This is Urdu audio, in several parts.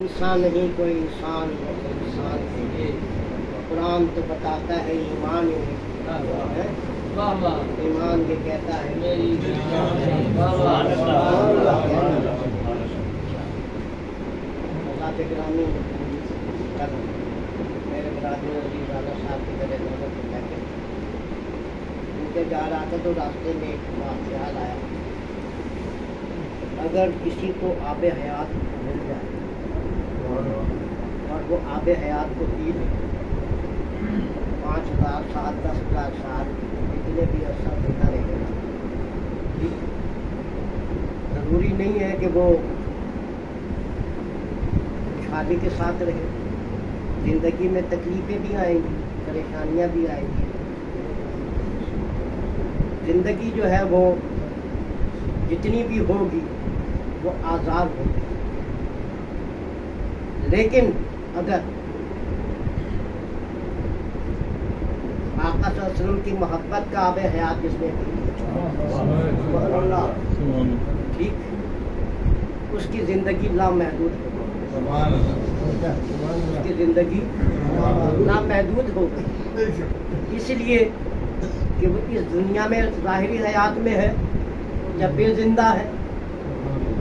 انسان نہیں کوئی انسان ہے، انسان ہے۔ قرآن تو بتاتا ہے ایمان ہے، ایمان یہ کہتا ہے گرامی میرے برادری عزیز رانا صاحب کی طرح نظر کو کہتے ان کے جا رہا تھا تو راستے میں ایک خیال آیا، اگر کسی کو آب حیات مل جائے اور وہ آب حیات کو پی لے 5000 سال 10,000 سال جتنے بھی عرصہ زندہ رہے گا، ضروری نہیں ہے کہ وہ خوشحالی کے ساتھ رہے، زندگی میں تکلیفیں بھی آئیں گی، پریشانیاں بھی آئیں گی، زندگی جو ہے وہ جتنی بھی ہوگی وہ آزاد ہوگی، لیکن اگر آقا صلی اللہ علیہ وسلم کی محبت کا آب حیات جس نے ٹھیک، اس کی زندگی لامحدود ہوگی، اس کی زندگی لامحدود ہوگی، اس لیے کہ وہ اس دنیا میں ظاہری حیات میں ہے، جب بھی زندہ ہے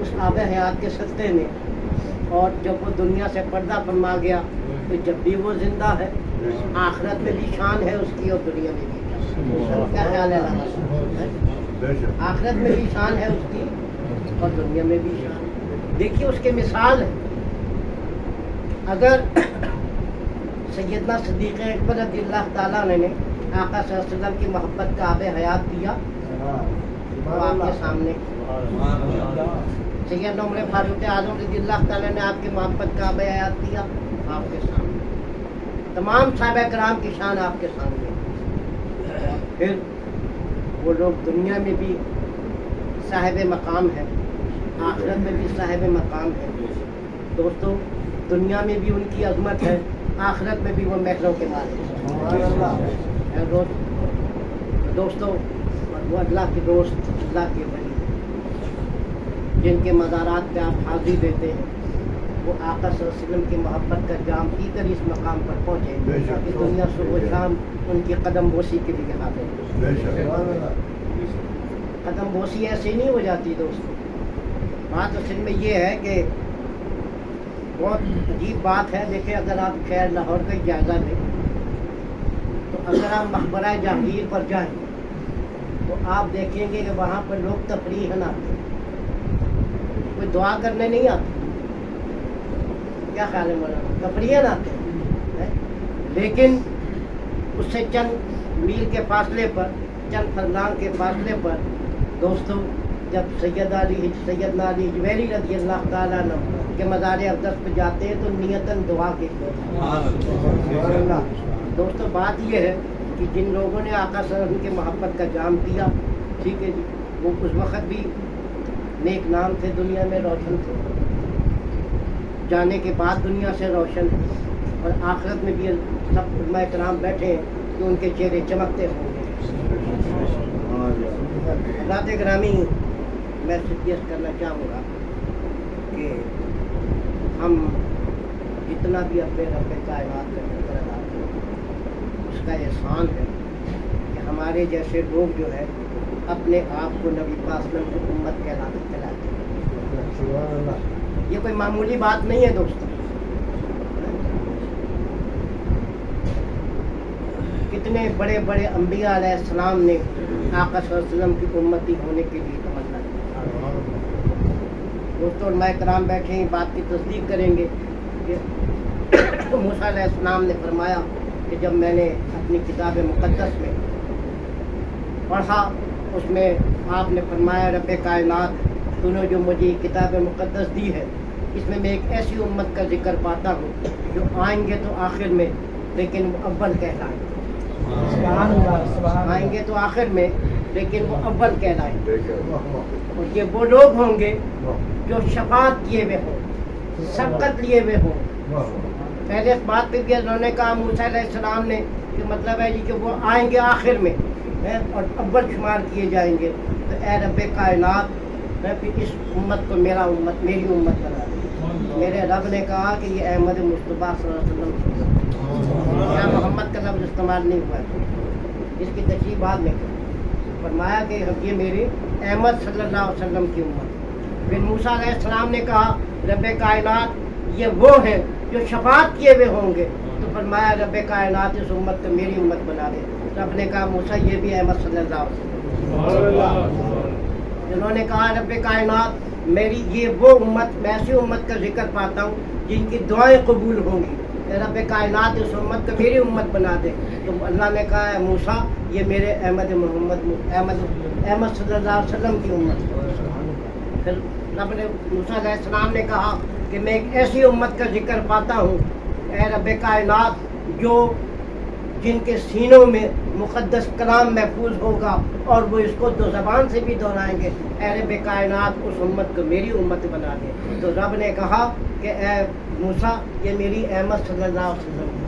اس آب حیات کے صدقے میں، اور جب وہ دنیا سے پردہ فرما گیا تو جب بھی وہ زندہ ہے، آخرت میں بھی شان ہے اس کی اور دنیا میں بھی، کیا خیال ہے؟ آخرت میں بھی شان ہے اس کی اور دنیا میں بھی شان ہے۔ دیکھیے اس کے مثال ہے، اگر سیدنا صدیق اکبر رضی اللہ تعالیٰ عنہ نے آقا صلی اللہ علیہ وسلم کی محبت کا آب حیات دیا تو آپ کے سامنے، سیدنا عمر فاروق اعظم رضی اللہ تعالیٰ نے آپ کی محبت کا آب حیات دیا آپ کے سامنے، تمام صحابہ کرام کی شان آپ کے سامنے، پھر وہ لوگ دنیا میں بھی صاحب مقام ہے، آخرت میں بھی صاحب مقام ہے۔ دوستو دنیا میں بھی ان کی عظمت ہے، آخرت میں بھی وہ محروں کے مالک ہیں۔ دوستو وہ اللہ کے دوست، اللہ کے ولی جن کے مزارات پہ آپ حاضری دیتے ہیں، وہ آقا صلی اللہ علیہ وسلم کی محبت کا جام پی کر اس مقام پر پہنچے کہ دنیا صبح و شام ان کی قدم بوسی کے لیے حاضر ہے۔ قدم بوسی ایسے نہیں ہو جاتی دوستو، بات اصل میں یہ ہے کہ بہت عجیب بات ہے۔ دیکھیں اگر آپ خیر لاہور کا جائزہ لیں تو اگر آپ مقبرہ جہانگیر پر جائیں تو آپ دیکھیں گے کہ وہاں پر لوگ تفریحاً آتے ہیں، کوئی دعا کرنے نہیں آتے، کیا خیال ہے مولانا؟ تفریحاً آتے ہیں، لیکن اس سے چند میل کے فاصلے پر، چند فرلانگ کے فاصلے پر دوستوں جب سیدنا علی جویری رضی اللہ تعالیٰ عنہ کے مزار اقدس پہ جاتے ہیں تو نیتاً دعا کے دوستوں بات یہ ہے کہ جن لوگوں نے آقا صلی اللہ علیہ وسلم کی محبت کا جام پیا، ٹھیک ہے جی، وہ اس وقت بھی نیک نام تھے، دنیا میں روشن تھے، جانے کے بعد دنیا سے روشن ہے، اور آخرت میں بھی سب علماء کرام بیٹھے ہیں کہ ان کے چہرے چمکتے ہوں گے۔ حضرات گرامی میں سجیسٹ کرنا چاہوں گا کہ ہم جتنا بھی اپنے رب کائنات کا شکر ادا کریں، اس کا احسان ہے کہ ہمارے جیسے لوگ جو ہے اپنے آپ کو نبی پاک صلی اللہ علیہ وسلم کی امت کہلاتے ہیں۔ یہ کوئی معمولی بات نہیں ہے دوستوں، کتنے بڑے بڑے انبیاء علیہ السلام نے آقا صلی اللہ علیہ وسلم کی امتی ہونے کے لیے تمنا کی۔ دوستوں علماء کرام بیٹھے ہیں، بات کی تصدیق کریں گے کہ موسیٰ علیہ السلام نے فرمایا کہ جب میں نے اپنی کتاب مقدس میں پڑھا، اس میں آپ نے فرمایا رب کائنات تو نے جو مجھے کتاب مقدس دی ہے، اس میں ایک ایسی امت کا ذکر پاتا ہوں جو آئیں گے تو آخر میں لیکن وہ اول کہلائیں گے، آئیں گے تو آخر میں لیکن وہ اول کہلائیں گے، اور یہ وہ لوگ ہوں گے جو شفاعت کیے ہوئے ہوں، سبقت لیے ہوئے ہوں۔ پہلے اس بات پہ بھی انہوں نے کہا موسیٰ علیہ السلام نے کہ مطلب ہے جی کہ وہ آئیں گے آخر میں اور اول شمار کیے جائیں گے، تو اے رب کائنات میں پھر اس امت کو میرا امت، میری امت بنا دوں۔ میرے رب نے کہا کہ یہ احمد مصطفیٰ صلی اللہ علیہ وسلم کیا محمد کا لفظ استعمال نہیں ہوا ہے، اس کی تشریح بعد میں فرمایا کہ یہ میری احمد صلی اللہ علیہ وسلم کی امت۔ پھر موسیٰ علیہ السلام نے کہا رب کائنات یہ وہ ہیں جو شفاعت کیے ہوئے ہوں گے، تو فرمایا رب کائنات اس امت کو میری امت بنا دے۔ رب نے کہا موسیٰ یہ بھی احمد صلی اللہ علیہ وسلم، جنہوں نے کہا رب کائنات میری یہ وہ امت، میں ایسی امت کا ذکر پاتا ہوں جن کی دعائیں قبول ہوں گی، رب کائنات اس امت کو میری امت بنا دے۔ تو اللہ نے کہا ہے موسیٰ یہ میرے احمد صلی اللہ علیہ وسلم کی امت۔ پھر رب نے موسیٰ علیہ السلام نے کہا کہ میں ایک ایسی امت کا ذکر پاتا ہوں اے رب کائنات جو جن کے سینوں میں مقدس کلام محفوظ ہوگا اور وہ اس کو دو زبان سے بھی دہرائیں گے، اے رب کائنات اس امت کو میری امت بنا دے۔ تو رب نے کہا کہ اے موسیٰ یہ میری احمد صلی اللہ علیہ وسلم۔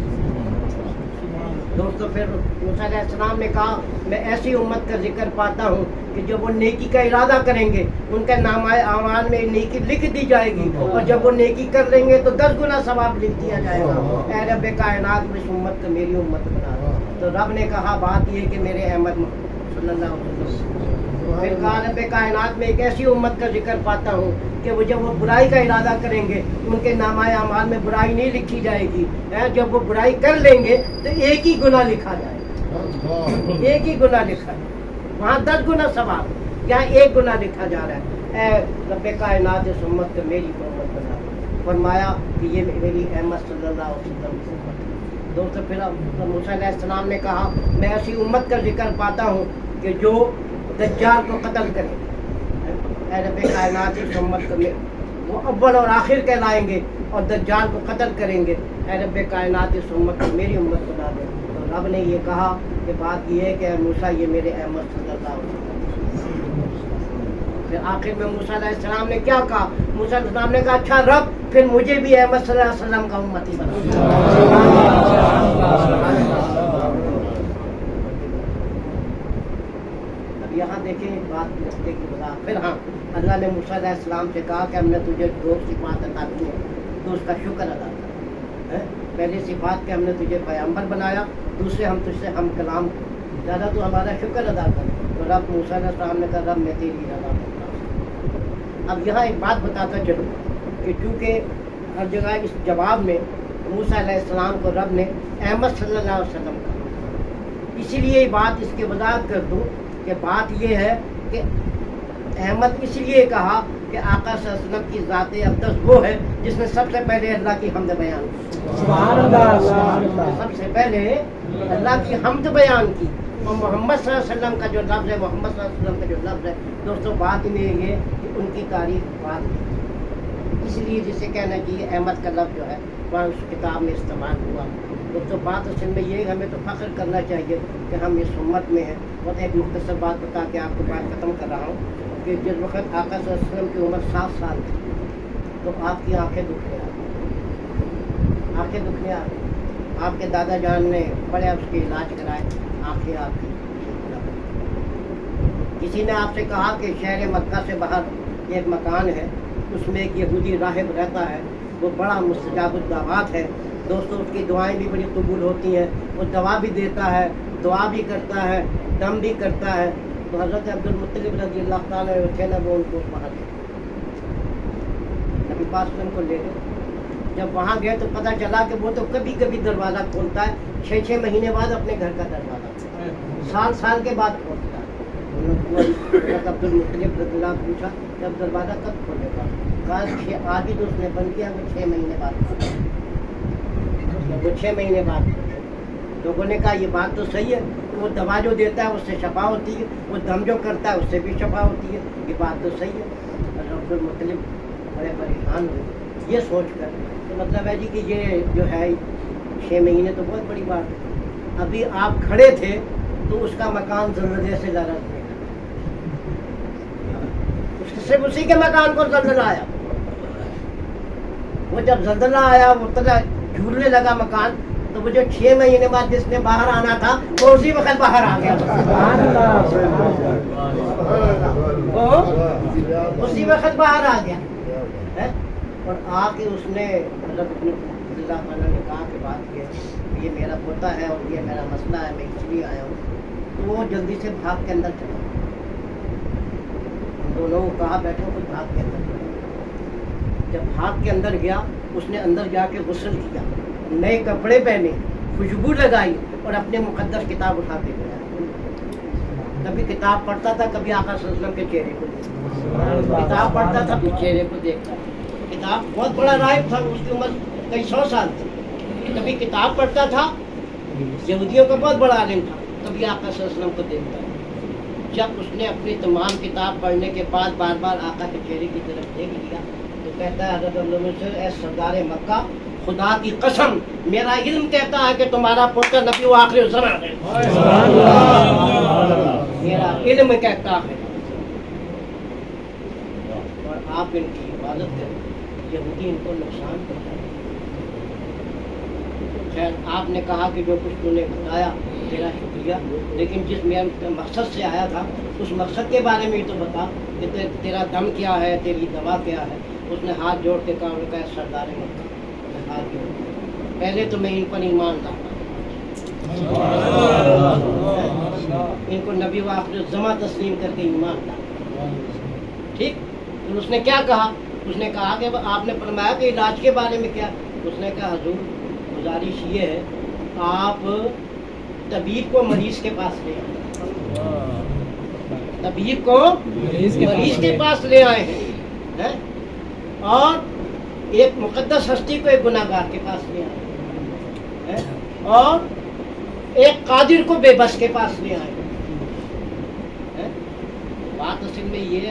دوستو پھر موسیٰ علیہ السلام نے کہا میں ایسی امت کا ذکر پاتا ہوں کہ جب وہ نیکی کا ارادہ کریں گے ان کا نامہ اعمال میں نیکی لکھ دی جائے گی، اور جب وہ نیکی کر لیں گے تو 10 گنا ثواب لکھ دیا جائے گا۔ اے رب کائنات اس امت کو میری امت بنا دے۔ تو رب نے کہا بات یہ کہ میرے احمد صلی اللہ علیہ وسلم۔ پھر کہا رب کائنات میں ایک ایسی امت کا ذکر پاتا ہوں کہ وہ جب وہ برائی کا ارادہ کریں گے ان کے نامہ اعمال میں برائی نہیں لکھی جائے گی، جب وہ برائی کر لیں گے تو ایک ہی گناہ لکھا جائے گا، ایک ہی گناہ لکھا جائے، وہاں 10 گنا ثواب، یہاں ایک گناہ لکھا جا رہا ہے۔ اے رب کائنات اس امت کو میری امت بنا دے۔ فرمایا کہ یہ میری احمد صلی اللہ علیہ وسلم کی امت ہے۔ دوستو پھر موسیٰ علیہ السلام نے کہا میں ایسی امت کا ذکر پاتا ہوں کہ جو دجال کو قتل کرے، اے رب کائنات اس امت کو وہ اول اور آخر کہلائیں گے اور دجال کو قتل کریں گے، اے رب کائنات اس امت کو میری امت بنا دے۔ تو رب نے یہ کہا کہ بات یہ ہے کہ اے موسیٰ یہ میرے احمد صلی اللہ علیہ وسلم۔ پھر آخر میں موسیٰ علیہ السلام نے کیا کہا؟ موسیٰ علیہ السلام نے کہا اچھا رب پھر مجھے بھی احمد صلی اللہ علیہ وسلم کا امتی بنا۔ اب یہاں دیکھیں بات رکھتے کی بتا۔ پھر ہاں اللہ نے موسیٰ علیہ السلام سے کہا کہ ہم نے تجھے 2 صفات عطا کی ہیں تو اس کا شکر ادا کر۔ پہلی صفات کہ ہم نے تجھے پیغمبر بنایا، دوسرے ہم تجھ سے ہم کلام، زیادہ تو ہمارا شکر ادا کر۔ تو رب موسیٰ علیہ السلام نے کہا رب میں تیری رضا کرتا ہوں۔ اب یہاں ایک بات بتاتا چلوں کہ چونکہ ہر جگہ اس جواب میں موسیٰ علیہ السلام کو رب نے احمد صلی اللہ علیہ وسلم کہا، اسی لیے یہ بات اس کی وضاحت کر دوں کہ بات یہ ہے کہ احمد اس لیے کہا کہ آقا صلی اللہ علیہ وسلم کی ذات اقدس وہ ہے جس نے سب سے پہلے اللہ کی حمد بیان کی، سبحان اللہ، سب سے پہلے اللہ کی حمد بیان کی۔ اور محمد صلی اللہ علیہ وسلم کا جو لفظ ہے، محمد صلی اللہ علیہ وسلم کا جو لفظ ہے دوستوں بات میں یہ کہ ان کی تعریف بات ہے، اس لیے جسے کہنا چاہیے احمد کا لفظ جو ہے وہاں اس کتاب میں استعمال ہوا۔ دوستوں بات اصل میں یہ ہمیں تو فخر کرنا چاہیے کہ ہم اس امت میں ہیں۔ اور ایک مختصر بات بتا کے آپ کو بات ختم کر رہا ہوں کہ جس وقت آقا صلی اللہ علیہ وسلم کی عمر 7 سال تھی تو آپ کی آنکھیں دکھنے آ گئی، آنکھیں دکھنے آ گئی۔ آپ کے دادا جان نے بڑے اس کے علاج کرائے، آنکھیں آپ کی۔ کسی نے آپ سے کہا کہ شہر مکہ سے باہر ایک مکان ہے، اس میں ایک یہودی راہب رہتا ہے، وہ بڑا مستجاب الدعوات ہے۔ دوستوں اس کی دعائیں بھی بڑی قبول ہوتی ہیں، وہ دوا بھی دیتا ہے، دعا بھی کرتا ہے، دم بھی کرتا ہے۔ تو حضرت عبد المطلب رضی اللہ تعالیٰ تھے نا، وہ ان کو وہاں گئے، نبی پاک صلی اللہ علیہ وسلم کو لے گئے۔ جب وہاں گئے تو پتہ چلا کہ وہ تو کبھی کبھی دروازہ کھولتا ہے، 6 مہینے بعد اپنے گھر کا دروازہ، سال کے بعد کھولتا ہے۔ حضرت عبد المطلب رضی اللہ عنہ پوچھا جب دروازہ کب کھولے گا؟ کہا آج ہی تو اس نے بند کیا، وہ 6 مہینے بعد، وہ 6 مہینے بعد۔ لوگوں نے کہا یہ بات تو صحیح ہے، وہ دوا جو دیتا ہے اس سے شفا ہوتی ہے، وہ دم جو کرتا ہے اس سے بھی شفا ہوتی ہے، یہ بات تو صحیح ہے۔ اور عبد المطلب بڑے پریشان ہوئے یہ سوچ کر، تو مطلب ہے جی کہ یہ جو ہے 6 مہینے تو بہت بڑی بات ہے۔ ابھی آپ کھڑے تھے تو اس کا مکان زلزلے سے لرز گیا، صرف اسی کے مکان کو زلزلہ آیا۔ وہ جب زلزلہ آیا وہ جھولنے لگا مکان، تو وہ جو 6 مہینے بعد جس نے باہر آنا تھا وہ اسی وقت باہر آ گیا، اسی وقت باہر آ گیا۔ اور آ کے اس نے حضرت ابن اللہ عنہ نے کہا کہ بات یہ میرا پوتا ہے اور یہ میرا مسئلہ ہے، میں اس لیے آیا ہوں. تو وہ جلدی سے بھاگ کے اندر چلا. ہم دونوں کو کہا بیٹھو، کچھ بھاگ کے اندر چلا. جب بھاگ کے اندر گیا، اس نے اندر جا کے غسل کیا، نئے کپڑے پہنے، خوشبو لگائی اور اپنے مقدس کتاب اٹھا کے گیا. کبھی کتاب پڑھتا تھا، کبھی آقا صلی اللہ علیہ وسلم کے چہرے کو دیکھتا. کتاب پڑھتا تھا، پھر چہرے کو دیکھتا. کتاب بہت بڑا راہب تھا، اس کی عمر کئی 100 سال تھی. کبھی کتاب پڑھتا تھا، یہودیوں کا بہت بڑا عالم تھا، کبھی آقا صلی اللہ علیہ وسلم کو دیکھتا. جب اس نے اپنی تمام کتاب پڑھنے کے بعد بار بار آقا کے چہرے کی طرف دیکھ لیا تو کہتا ہے حضرت اے سردار مکہ، خدا کی قسم میرا علم کہتا ہے کہ تمہارا پوتا نبی و آخری الزمان ہے. میرا علم کہتا ہے. اور آپ ان کی حفاظت کریں، یہودی ان کو نقصان پہنچائے. خیر، آپ نے کہا کہ جو کچھ تم نے بتایا تیرا شکریہ، لیکن جس میں مقصد سے آیا تھا اس مقصد کے بارے میں تو بتا کہ تیرا دم کیا ہے، تیری دوا کیا ہے. اس نے ہاتھ جوڑ کے کہا سردار مکہ، ہاتھ جوڑ پہلے تو میں ان پر ایمان لاتا، ان کو نبی و آخر الزمان تسلیم کر کے ایمان لاتا. ٹھیک. تو اس نے کیا کہا؟ اس نے کہا کہ آپ نے فرمایا کہ علاج کے بارے میں کیا؟ اس نے کہا حضور گزارش یہ ہے آپ طبیب کو مریض کے پاس لے آئے. طبیب کو مریض کے پاس لے آئے ہیں اور ایک مقدس ہستی کو ایک گناہگار کے پاس لے آئے اور ایک قادر کو بے بس کے پاس لے آئے. بات اصل میں یہ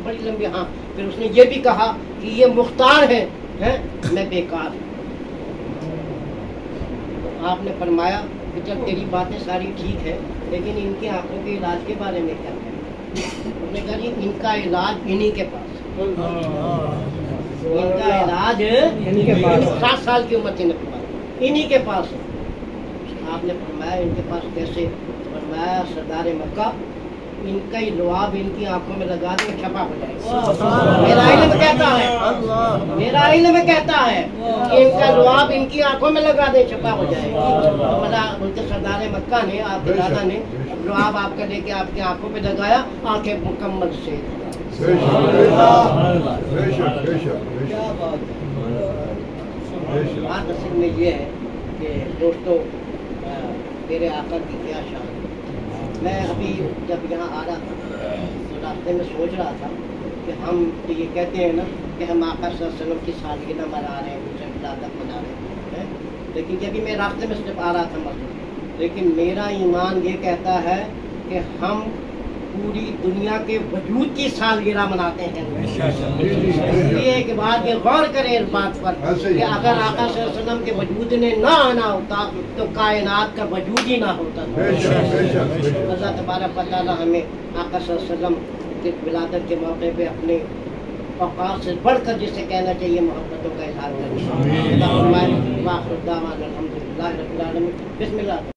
بڑی لمبی. ہاں، پھر اس نے یہ بھی کہا کہ یہ مختار ہے، میں بیکار ہوں. آپ نے فرمایا کہ جب تیری باتیں ساری ٹھیک ہے لیکن ان کی آنکھوں کے علاج کے بارے میں کیا کہیں؟ اس نے کہا جی ان کا علاج انہی کے پاس، ان کا علاج 7 سال کی عمر تھی انہی کے پاس. آپ نے فرمایا ان کے پاس کیسے؟ فرمایا سردار مکہ ان کا ہی لعاب ان کی آنکھوں میں لگا دیں چھپا ہو جائے. میرا علم کہتا ہے کہ ان کا لعاب ان کی آنکھوں میں لگا دیں چھپا ہو جائے گی. ان کے سردار مکہ نے، آپ کے دادا نے لعاب آپ کا لے کے آپ کی آنکھوں پہ لگایا، آنکھیں مکمل سے. بات اصل میں یہ ہے کہ دوستو تیرے آقا کی کیا شان. میں ابھی جب یہاں آ رہا تھا تو راستے میں سوچ رہا تھا کہ ہم تو یہ کہتے ہیں نا کہ ہم آقا صلی اللہ علیہ وسلم کی سالگرہ منا رہے ہیں، اسے ولادت منا رہے ہیں، لیکن جب میں راستے میں صرف آ رہا تھا مسجد، لیکن میرا ایمان یہ کہتا ہے کہ ہم پوری دنیا کے وجود کی سالگرہ مناتے ہیں. اس لیے ایک بات یہ غور کریں اس بات پر کہ اگر آقا صلی اللہ علیہ وسلم کے وجود نے نہ آنا ہوتا تو کائنات کا وجود ہی نہ ہوتا. اللہ تبارک و تعالی ہمیں آقا صلی اللہ علیہ وسلم کی ولادت کے موقع پہ اپنے اوقات سے بڑھ کر جسے کہنا چاہیے محبتوں کا اظہار کریں. بسم اللہ.